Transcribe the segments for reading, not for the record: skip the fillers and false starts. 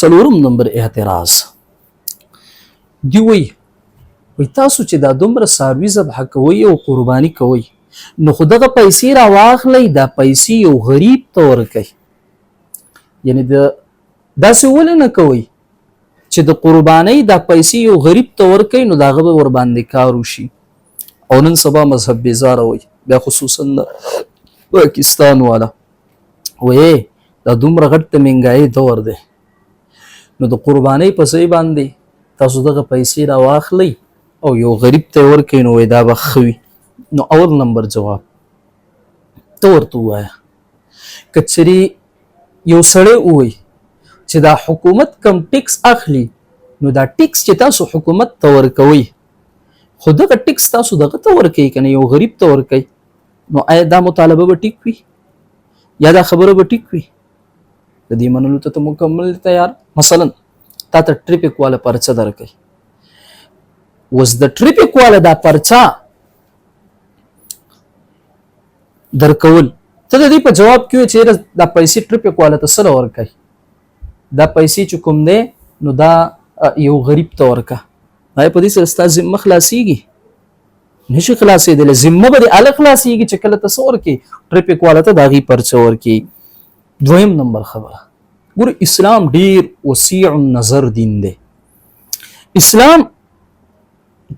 څلورم نمبر اعتراض دی وی تاسو چې دا دومره څاروي ذبح کوئ او قرباني کوئ نو خو دغه پیسې راواخلئ دا پیسې یو غریب ته ورکئ. یعنې داسې ولې نه کوئ چې د قربانۍ دا پیسې یو غریب ته ورکئ نو د هغه به ورباندې کار وشي. او نن سبا مذهب بیزاره وي بیا خصوصا پاکستان والا وایي دا دومره غټ د مهنګایۍ دور دی نو د قربانۍ په ځای باندې تاسو دغه پیسې راواخلئ او یو غریب ته ورکئ نو وایي دا به ښه وي. نو اول نمبر جواب ته ورته ووایه که چېرې یو سړی ووایي چې دا حکومت کم ټیکس اخلي نو دا ټیکس چې تاسو حکومت ته ورکوئ خو دغه ټیکس تاسو دغه ته ورکوئ که نه یو غریب ته ورکوئ نو آیا دا مطالبه به ټیک وي یا دا خبره به ټیک وي؟ د دې منلو ته مکمل تیار. مثلا تا ته ټریفیک والا پرچه درکوي اوس د ټریفیک والا دا پرچه درکول ته د دې په جواب کې وایې چې دا پیسې ټریفیک والا ته څه ورکوي دا پیسې چې کوم دی نو دا یو غریب ته ورکه آیا په دې سره ستا ذمه خلاصېږي؟ نشي خلاصېدلی. ذمه به دې هله خلاصېږي چې کله ته څه ورکوې ټریفیک والا ته د هغې پرچه ورکوي. دویم نمبر خبره ګوره اسلام ډیر وسیع النظر دین دی. اسلام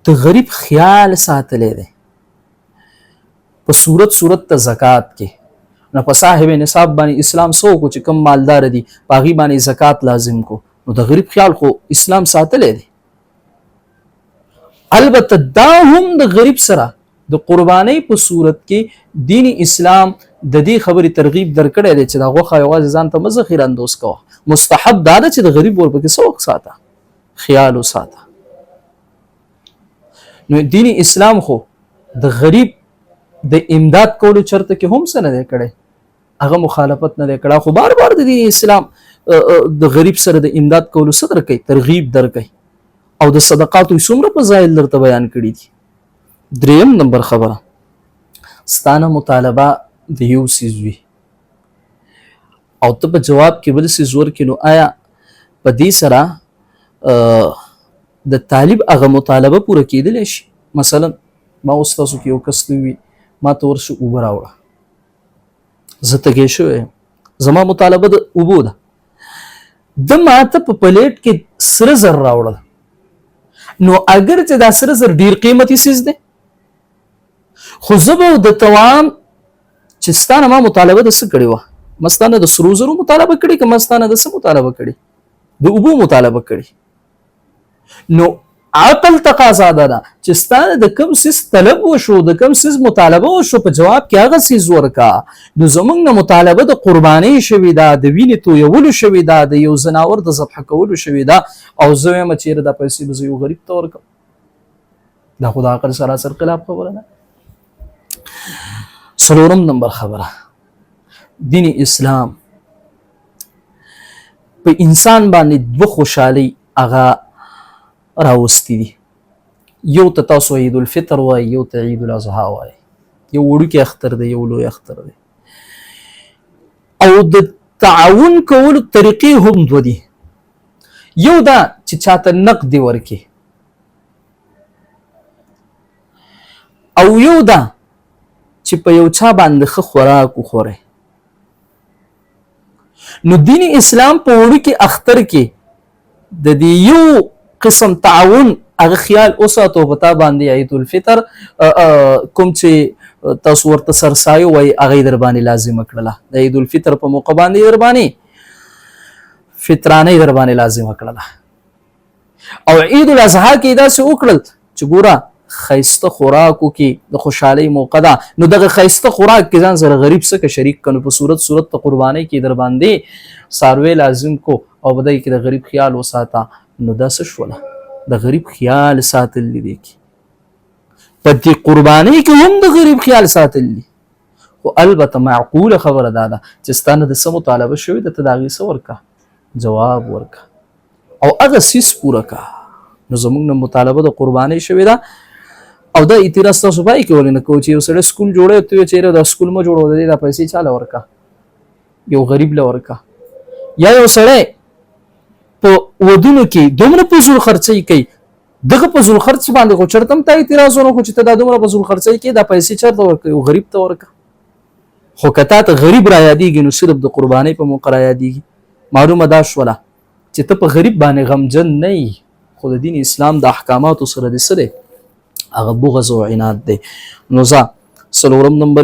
د غریب خیال ساتلی دی په صورت ته زکات کې نو په صاحب نصاب باندې اسلام څه وکړو چې کم مالدار دي په هغې باندې زکات لازم کو نو د غریب خیال خو اسلام ساتلی دی. البته دا هم د غریب سره د قربانۍ په صورت کې دین اسلام د دې خبرې ترغیب درکړی دی چې دا غوښه یوازې ځان ته مه ذخیره اندوز کوه. مستحب دا ده چې د غریب ورپکې څه وخت ساته خیال وساته. نو دین اسلام خو د غریب د امداد کولو چرته کې هم څه نه دی کړی هغه مخالفت نه دی کړی خو بار بار د دین اسلام د غریب سره د امداد کولو څه درکوي ترغیب درکوي او د صدقاتو څومره فضایل درته بیان کړي دي. دریم نمبر خبره ستانه مطالبه د یو څیز وي او ته په جواب کې بل څیز ورکړې نو آیا په دې سره د طالب هغه مطالبه پوره کېدلی شي؟ مثلا ما اوس تاسو کې یو کس وي ما ته ورشه اوبه راوړه زه تږی شوی یم زما مطالبه د اوبو ده ده ما ته په پلیټ کې سره زر راوړل نو اگر چې دا سره زر ډیر قیمتي څیز دی خو زه به د توام چې ستانه ما مطالبه د څه کړې وه ما ستانه د سرو زرو مطالبه کړې که ما ستانه د څه مطالبه کړې د اوبو مطالبه کړې نو عقل تقاضا ده چې ستانه د کوم څیز طلب وشو د کوم څیز مطالبه وشو په جواب کې هغه څیز ورکا. نو زمونږ نه مطالبه د قربانۍ شوې ده د وینې تویولو شوې ده د یو ځناور د ذبح کولو شوې ده او زه وایم چېرې دا پیسې به زه یو غریب ته ورکړم دا خو د عقل سراسر خلاف خبره ده. څلورم نمبر خبره دین اسلام په انسان باندې دوه خوشحالۍ هغه راوستی دي. یو ته تاسو عید الفطر وایي یو ته عید الاضحی وایي یو وړوکی اختر دی یو لوی اختر دی او د تعاون کولو طریقې هم دوه دي. یو دا چې چاته نقد ورکړي او یو دا چې په یو چا باندې ښه خوراک وخورئ. نو دین اسلام په وړوکي اختر کې د دې یو قسم تعاون هغه خیال اوساتو په تا باندې عید الفطر کوم چې تاسو ورته سرسایه وایي هغه در باندې لازم کړله د عید الفطر په موقع باندې در باندې فطرانه در باندې لازم کړله او عید الاضحی کې داسې وکړل چې ګوره خیسته خوراکو کې د خوشحالۍ موقع ده نو دغه خیسته خوراک کې ځان سره غریب څخه شریک کړو په صورت ته قربانۍ کې در باندې څاروی لازم کو او بدای کې د غریب خیال وساته نو دا څه شوله د غریب خیال ساتل دي کې په دې قربانۍ کې هم د غریب خیال ساتل دي خو البته معقوله خبره ده چې ستانه د څه مطالبه شوې ده ته د هغې څه ورکه جواب ورکه او هغه څیز پوره که. نو زموږ نه مطالبه د قربانۍ شوې ده او دا اعتراض تاسو پای کې ولې نه کوو چې یو سړی سکول جوړوي ته وایې چېرې دا سکول مه جوړوه د دې دا پیسې چا له ورکه یو غریب له ورکه یا یو سړی په ودونو کې دومره فضول خرچي کوي دغه فضول خرچ باندې خو چرته ته اعتراض ورکړو چې ته دا دومره فضول خرچي کوي دا پیسې چرته ورکوي غریب ته ورکړه خو کته ته غریب را یادېږي نو صرف د قربانۍ په موقع را یادېږي معلومه دا شوله چې ته په غریب باندې غمجن نه یې خو د دین اسلام د احکاماتو سره د سره هغه بغض او عناد دی نو ځه څلورم نمبر